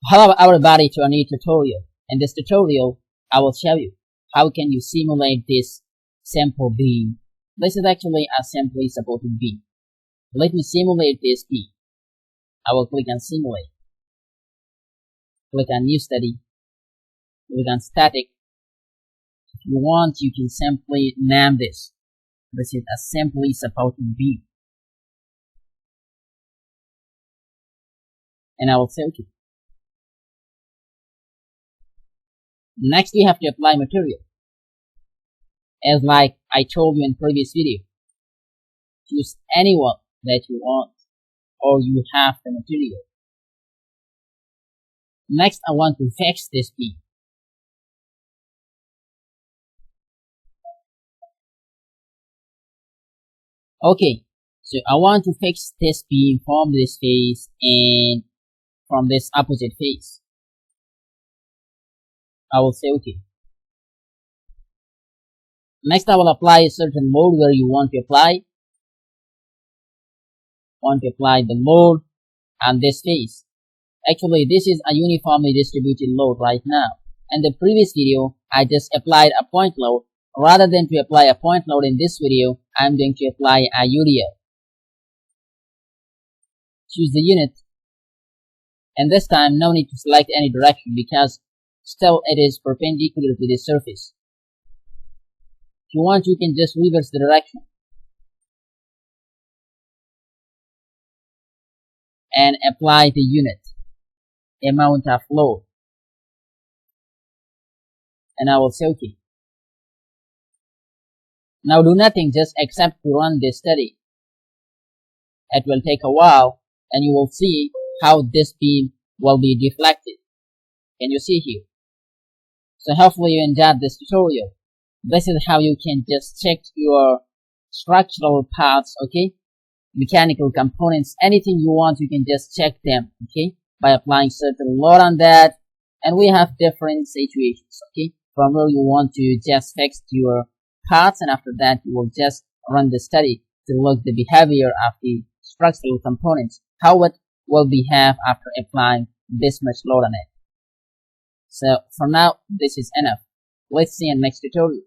Hello everybody to a new tutorial. In this tutorial, I will show you how can you simulate this sample beam. This is actually a simply supported beam. Let me simulate this beam. I will click on simulate. Click on new study. Click on static. If you want, you can simply name this. This is a simply supported beam. And I will say OK. Next, we have to apply material. As like I told you in previous video, choose anyone that you want or you have the material. Next, I want to fix this beam. Okay, so I want to fix this beam from this face and from this opposite face. I will say OK. Next, I will apply a certain mode where you want to apply. The load on this face. Actually, this is a uniformly distributed load right now. In the previous video, I just applied a point load. Rather than to apply a point load in this video, I'm going to apply a UDL. Choose the unit. And this time, no need to select any direction because still it is perpendicular to the surface. If you want, you can just reverse the direction and apply the unit amount of load, and I will say OK. Now do nothing, just accept to run this study. It will take a while and you will see how this beam will be deflected. Can you see here? So hopefully you enjoyed this tutorial. This is how you can just check your structural parts, okay? Mechanical components, anything you want, you can just check them, okay? By applying certain load on that. And we have different situations, okay? From where you want to just fix your parts, and after that you will just run the study to look the behavior of the structural components, how it will behave after applying this much load on it. So for now, this is enough. Let's see in next tutorial.